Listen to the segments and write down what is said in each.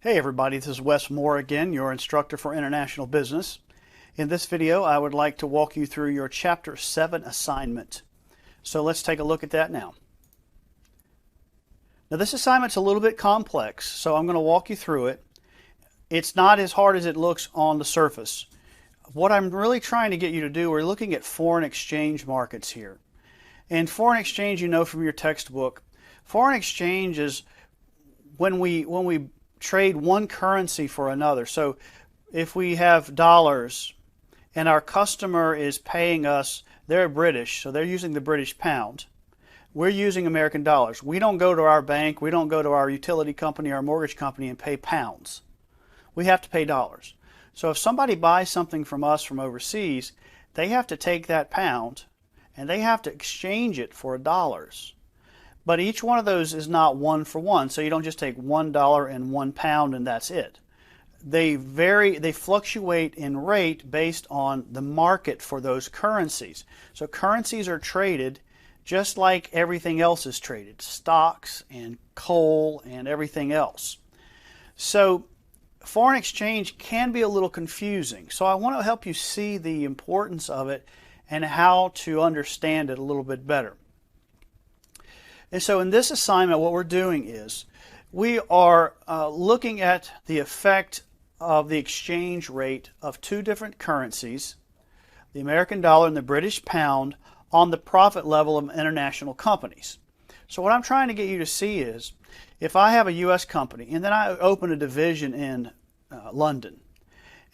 Hey everybody, this is Wes Moore again, your instructor for international business. In this video, I would like to walk you through your Chapter 7 assignment. So let's take a look at that now. Now this assignment's a little bit complex, so I'm going to walk you through it. It's not as hard as it looks on the surface. What I'm really trying to get you to do, we're looking at foreign exchange markets here. And foreign exchange, you know from your textbook, foreign exchange is when we trade one currency for another. So if we have dollars and our customer is paying us, they're British, so they're using the British pound. We're using American dollars. We don't go to our bank, we don't go to our utility company, our mortgage company and pay pounds. We have to pay dollars. So if somebody buys something from us from overseas, they have to take that pound and they have to exchange it for dollars. But each one of those is not one for one, so you don't just take $1 and £1 and that's it. They fluctuate in rate based on the market for those currencies. So currencies are traded just like everything else is traded, stocks and coal and everything else. So foreign exchange can be a little confusing. So I want to help you see the importance of it and how to understand it a little bit better. And so in this assignment, what we're doing is we are looking at the effect of the exchange rate of two different currencies, the American dollar and the British pound, on the profit level of international companies. So what I'm trying to get you to see is if I have a U.S. company and then I open a division in London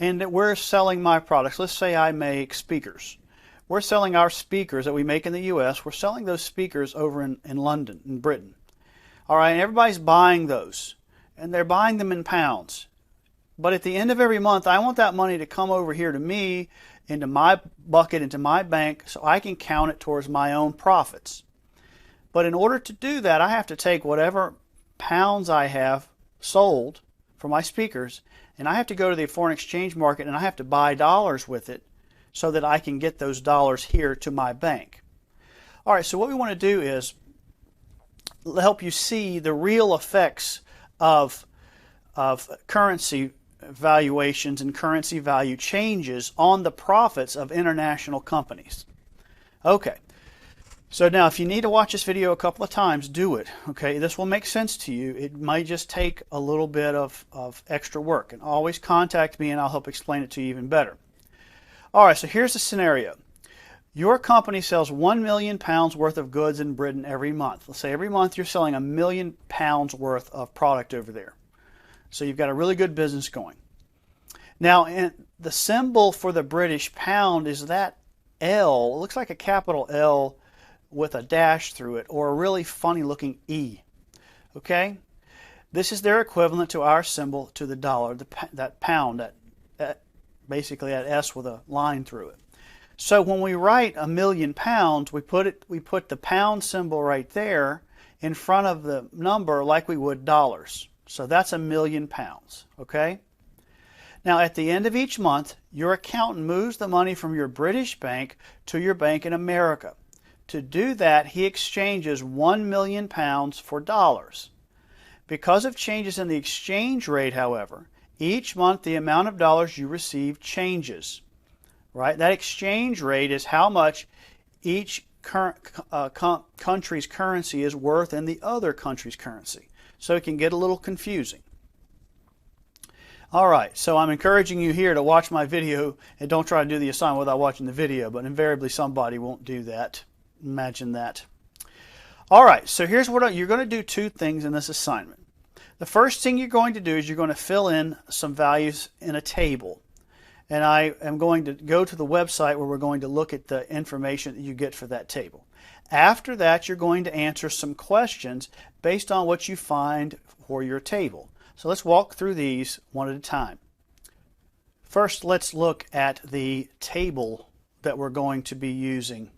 and that we're selling my products, let's say I make speakers. We're selling our speakers that we make in the U.S., we're selling those speakers over in London, in Britain. All right, and everybody's buying those, and they're buying them in pounds. But at the end of every month, I want that money to come over here to me, into my bucket, into my bank, so I can count it towards my own profits. But in order to do that, I have to take whatever pounds I have sold for my speakers, and I have to go to the foreign exchange market and I have to buy dollars with it, so that I can get those dollars here to my bank. All right, so what we want to do is help you see the real effects of currency valuations and currency value changes on the profits of international companies. Okay, so now if you need to watch this video a couple of times, do it. Okay, this will make sense to you. It might just take a little bit of extra work, and always contact me and I'll help explain it to you even better. All right, so here's the scenario. Your company sells 1 million pounds worth of goods in Britain every month. Let's say every month you're selling 1 million pounds worth of product over there. So you've got a really good business going. Now, the symbol for the British pound is that L. It looks like a capital L with a dash through it, or a really funny looking E. Okay? This is their equivalent to our symbol to the dollar, that pound, basically that S with a line through it. So when we write 1 million pounds, we put the pound symbol right there in front of the number like we would dollars. So that's 1 million pounds, okay? Now at the end of each month, your accountant moves the money from your British bank to your bank in America. To do that, he exchanges 1 million pounds for dollars. Because of changes in the exchange rate, however, each month the amount of dollars you receive changes, right? That exchange rate is how much each country's currency is worth in the other country's currency. So it can get a little confusing. All right, so I'm encouraging you here to watch my video and don't try to do the assignment without watching the video, but invariably somebody won't do that. Imagine that. All right, so here's what you're going to do. Two things in this assignment. The first thing you're going to do is you're going to fill in some values in a table. And I am going to go to the website where we're going to look at the information that you get for that table. After that, you're going to answer some questions based on what you find for your table. So let's walk through these one at a time. First, let's look at the table that we're going to be using.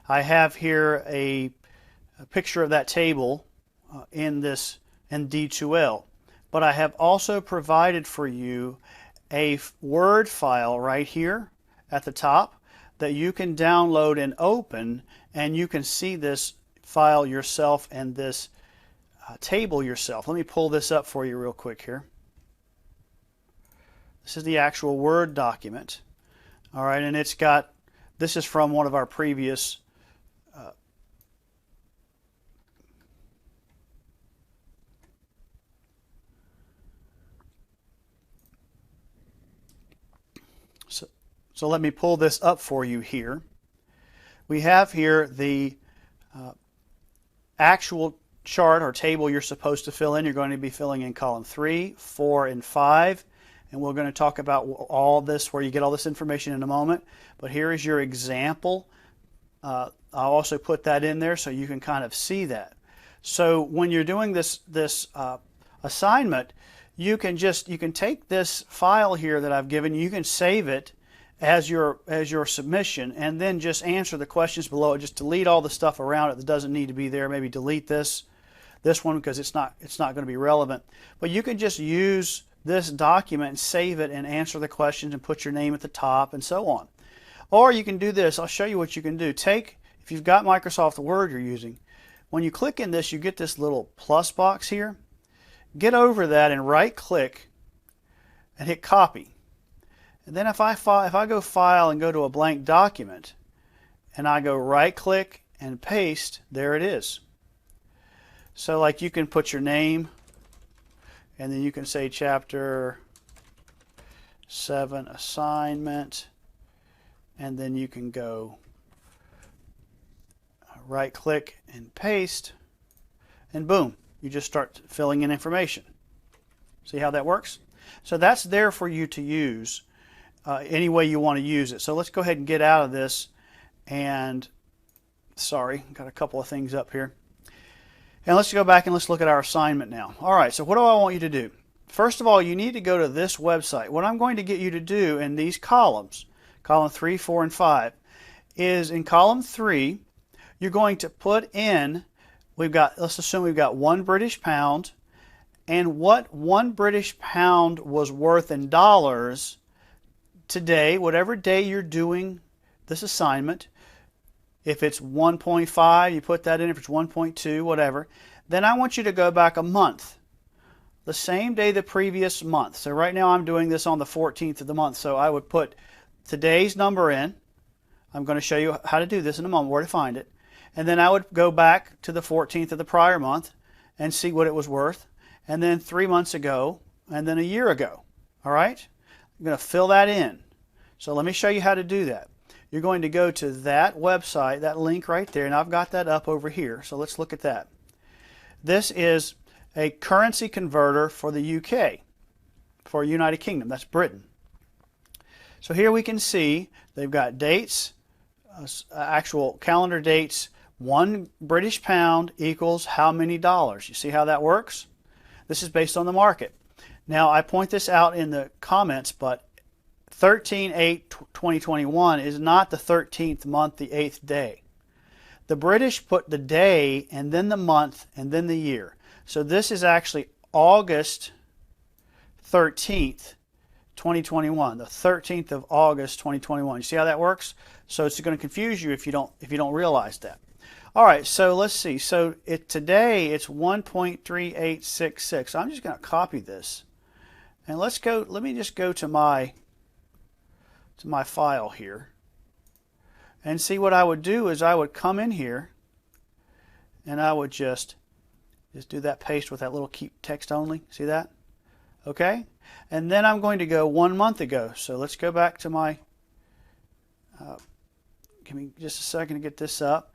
I have here a picture of that table in D2L, but I have also provided for you a Word file right here at the top that you can download and open, and you can see this file yourself and this table yourself. Let me pull this up for you real quick here. This is the actual Word document. All right, and it's got, this is from one of our previous so let me pull this up for you here. We have here the actual chart or table you're supposed to fill in. You're going to be filling in column 3, 4, and 5. And we're going to talk about all this, where you get all this information in a moment. But here is your example. I'll also put that in there so you can kind of see that. So when you're doing this assignment, you can take this file here that I've given you. You can save it as your submission, and then just answer the questions below it. Just delete all the stuff around it that doesn't need to be there. Maybe delete this one because it's not going to be relevant. But you can just use this document and save it and answer the questions and put your name at the top and so on. Or you can do this. I'll show you what you can do. If you've got Microsoft Word you're using, when you click in this, you get this little plus box here. Get over that and right click and hit copy. And then if I go File and go to a blank document, and I go right click and paste, there it is. So like you can put your name, and then you can say Chapter 7 assignment, and then you can go right click and paste, and boom, you just start filling in information. See how that works? So that's there for you to use any way you want to use it. So let's go ahead and get out of this, and sorry, got a couple of things up here. And let's go back and let's look at our assignment now. All right, so what do I want you to do? First of all, you need to go to this website. What I'm going to get you to do in these columns, column 3, 4, and 5, is in column 3, you're going to put in, let's assume we've got 1 British pound, and what 1 British pound was worth in dollars today, whatever day you're doing this assignment. If it's 1.5, you put that in. If it's 1.2, whatever. Then I want you to go back a month, the same day the previous month. So right now I'm doing this on the 14th of the month. So I would put today's number in. I'm going to show you how to do this in a moment, where to find it. And then I would go back to the 14th of the prior month and see what it was worth. And then 3 months ago, and then a year ago. All right? I'm going to fill that in. So let me show you how to do that. You're going to go to that website, that link right there, and I've got that up over here. So let's look at that. This is a currency converter for the UK, for United Kingdom. That's Britain. So here we can see they've got dates, actual calendar dates. 1 British pound equals how many dollars? You see how that works? This is based on the market. Now, I point this out in the comments, but 13/8/2021 is not the 13th month, the 8th day. The British put the day and then the month and then the year. So this is actually August 13th, 2021, the 13th of August 2021. You see how that works? So it's going to confuse you if you don't realize that. All right, so let's see. So today it's 1.3866. I'm just going to copy this. And let me just go to my file here. And see, what I would do is I would come in here and I would just do that paste with that little keep text only. See that? Okay? And then I'm going to go 1 month ago. So let's go back to my, give me just a second to get this up.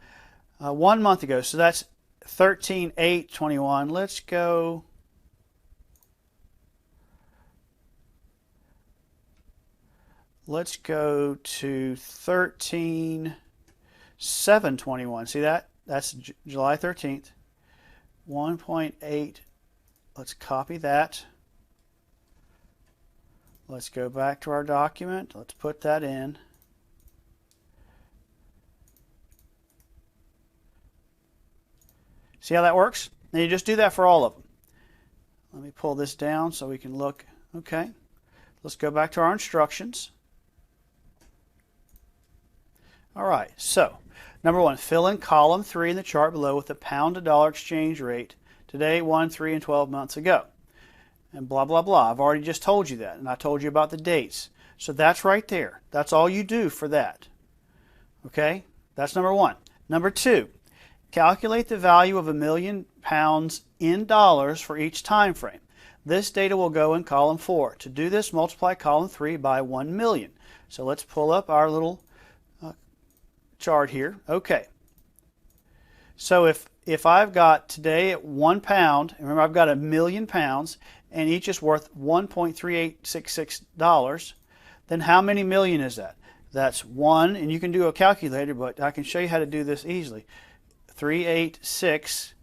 1 month ago. So that's 13/8/21. Let's go. Let's go to 13/7/21. See that? That's July 13th. 1.8. Let's copy that. Let's go back to our document. Let's put that in. See how that works? And you just do that for all of them. Let me pull this down so we can look. Okay. Let's go back to our instructions. All right, so number 1, fill in column 3 in the chart below with the pound to dollar exchange rate today, 1, 3, and 12 months ago. and blah, blah, blah. I've already just told you that, and I told you about the dates. So that's right there. That's all you do for that. Okay? That's number one. Number two, calculate the value of £1,000,000 in dollars for each time frame. This data will go in column 4. To do this, multiply column 3 by 1,000,000. So let's pull up our little chart here. Okay. So if I've got today at £1, and remember I've got £1,000,000, and each is worth $1.3866, then how many million is that? That's 1, and you can do a calculator, but I can show you how to do this easily. 386,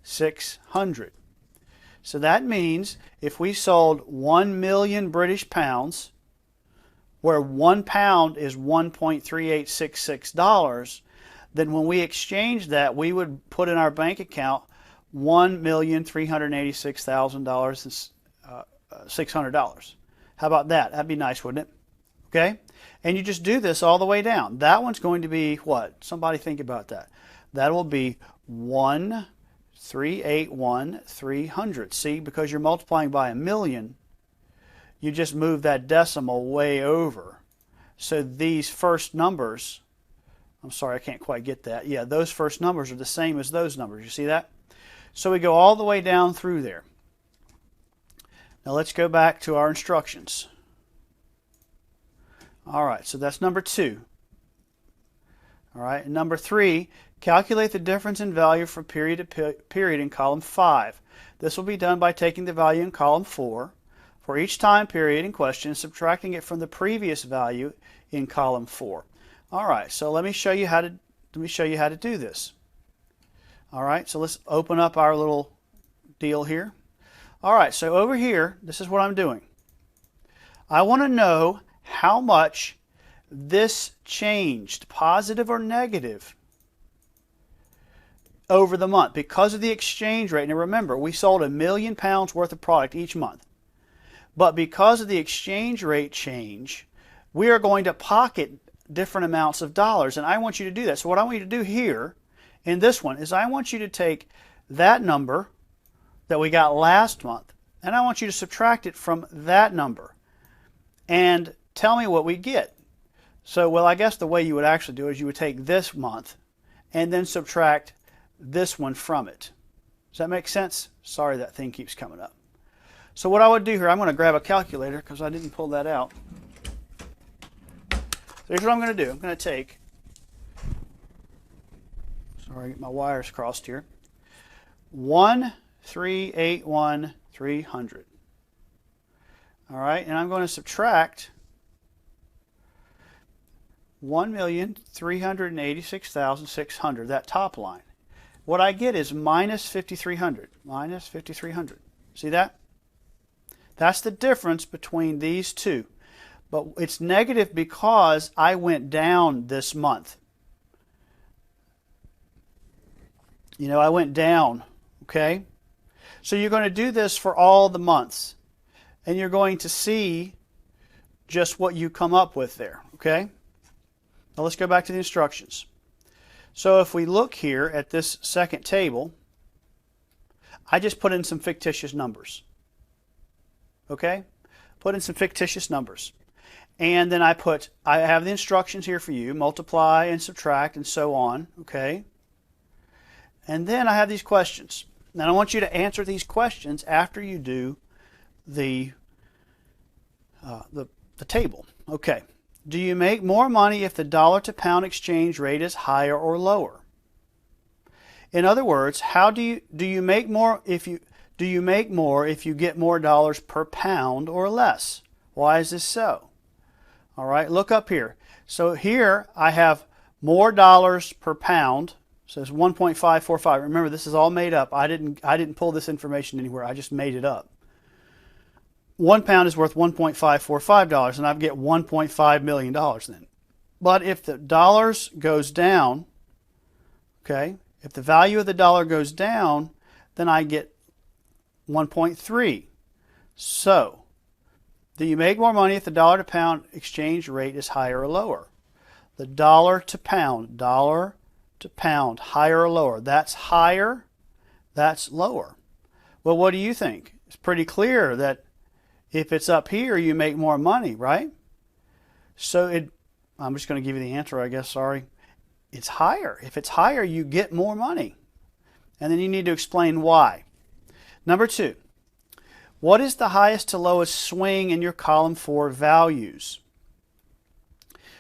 600. So that means if we sold 1,000,000 British pounds, where £1 is $1.3866, then when we exchange that, we would put in our bank account $1,386,600. How about that? That'd be nice, wouldn't it? Okay? And you just do this all the way down. That one's going to be what? Somebody think about that. That will be 1,381,300. See, because you're multiplying by 1,000,000, you just move that decimal way over. So these first numbers, I'm sorry, I can't quite get that. Yeah, those first numbers are the same as those numbers. You see that? So we go all the way down through there. Now let's go back to our instructions. All right, so that's number 2. All right, and number 3, calculate the difference in value from period to period in column 5. This will be done by taking the value in column 4 for each time period in question, subtracting it from the previous value in column 4. All right, so let me show you how to do this. All right, so let's open up our little deal here. All right, so over here, this is what I'm doing. I want to know how much this changed, positive or negative, over the month because of the exchange rate. Now remember, we sold £1,000,000 worth of product each month. But because of the exchange rate change, we are going to pocket different amounts of dollars, and I want you to do that. So what I want you to do here in this one is I want you to take that number that we got last month, and I want you to subtract it from that number and tell me what we get. So, well, I guess the way you would actually do it is you would take this month and then subtract this one from it. Does that make sense? Sorry, that thing keeps coming up. So what I would do here, I'm going to grab a calculator because I didn't pull that out. So here's what I'm going to do. I'm going to take, sorry, get my wires crossed here, 1,381,300. All right, and I'm going to subtract 1,386,600, that top line. What I get is minus 5,300. Minus 5,300. See that? That's the difference between these two. But it's negative because I went down this month. You know, I went down, okay? So you're going to do this for all the months. And you're going to see just what you come up with there, okay? Now let's go back to the instructions. So if we look here at this second table, I just put in some fictitious numbers. Okay? Put in some fictitious numbers. And then I have the instructions here for you, multiply and subtract and so on, okay? And then I have these questions. Now I want you to answer these questions after you do the table. Okay. Do you make more money if the dollar to pound exchange rate is higher or lower? In other words, how do you make more if you get more dollars per pound or less? Why is this so? All right, look up here. So here I have more dollars per pound. So it's 1.545. Remember, this is all made up. I didn't pull this information anywhere. I just made it up. 1 pound is worth $1.545, and I get $1.5 million then. But if the dollars goes down, okay, if the value of the dollar goes down, then I get 1.3. So, do you make more money if the dollar to pound exchange rate is higher or lower? The dollar to pound, higher or lower? That's higher, that's lower. Well, what do you think? It's pretty clear that if it's up here, you make more money, right? So I'm just going to give you the answer, I guess, sorry. It's higher. If it's higher, you get more money. And then you need to explain why. Number 2, what is the highest to lowest swing in your column 4 values?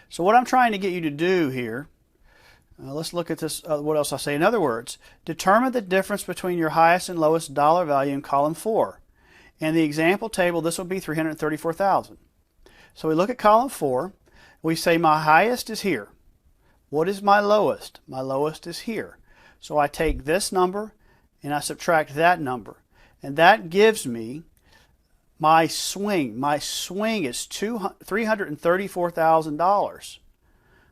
So what I'm trying to get you to do here, let's look at this, what else I say. In other words, determine the difference between your highest and lowest dollar value in column 4. In the example table, this will be $334,000. So we look at column 4. We say my highest is here. What is my lowest? My lowest is here. So I take this number and I subtract that number. And that gives me my swing. My swing is $334,000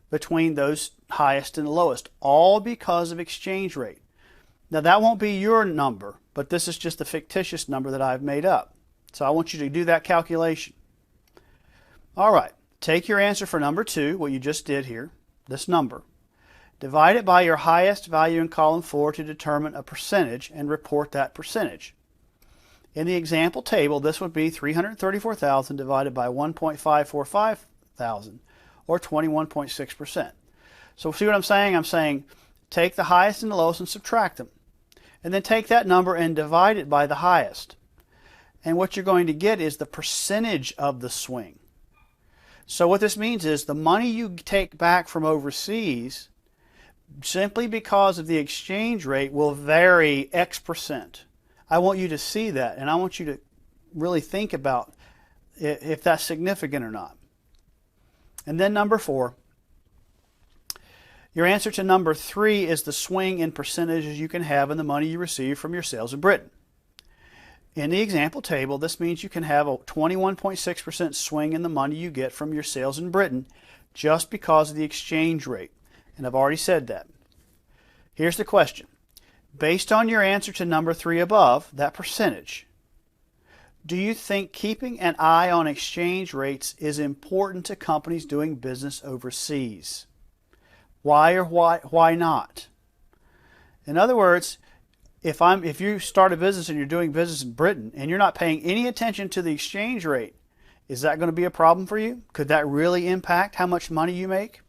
between those highest and lowest, all because of exchange rate. Now that won't be your number, but this is just a fictitious number that I've made up. So I want you to do that calculation. All right, take your answer for number 2, what you just did here, this number. Divide it by your highest value in column 4 to determine a percentage and report that percentage. In the example table, this would be $334,000 divided by 1.545 thousand, or 21.6%. So see what I'm saying? I'm saying take the highest and the lowest and subtract them. And then take that number and divide it by the highest. And what you're going to get is the percentage of the swing. So what this means is the money you take back from overseas, simply because of the exchange rate, will vary X percent. I want you to see that, and I want you to really think about if that's significant or not. And then number 4, your answer to number 3 is the swing in percentages you can have in the money you receive from your sales in Britain. In the example table, this means you can have a 21.6% swing in the money you get from your sales in Britain just because of the exchange rate. And I've already said that. Here's the question. Based on your answer to number 3 above, that percentage, do you think keeping an eye on exchange rates is important to companies doing business overseas? Why or why not? In other words, if you start a business and you're doing business in Britain and you're not paying any attention to the exchange rate, is that going to be a problem for you? Could that really impact how much money you make?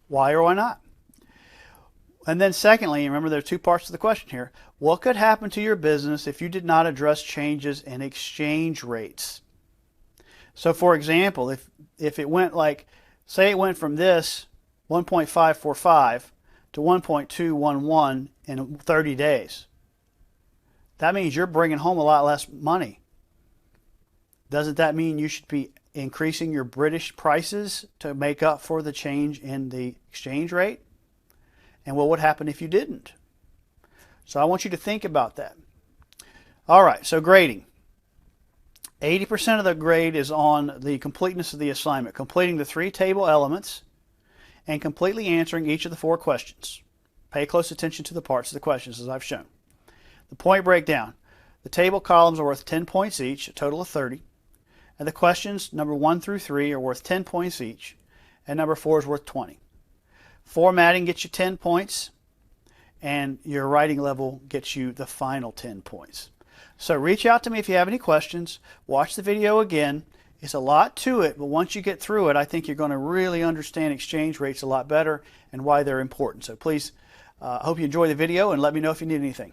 Why or why not? And then secondly, remember there are 2 parts to the question here. What could happen to your business if you did not address changes in exchange rates? So for example, if it went say it went from this 1.545 to 1.211 in 30 days, that means you're bringing home a lot less money. Doesn't that mean you should be increasing your British prices to make up for the change in the exchange rate? And what would happen if you didn't? So I want you to think about that. All right, so grading. 80% of the grade is on the completeness of the assignment, completing the 3 table elements and completely answering each of the 4 questions. Pay close attention to the parts of the questions as I've shown. The point breakdown. The table columns are worth 10 points each, a total of 30. And the questions, number 1 through 3, are worth 10 points each, and number 4 is worth 20. Formatting gets you 10 points, and your writing level gets you the final 10 points. So reach out to me if you have any questions. Watch the video again. It's a lot to it, but once you get through it, I think you're going to really understand exchange rates a lot better and why they're important. So please, I hope you enjoy the video and let me know if you need anything.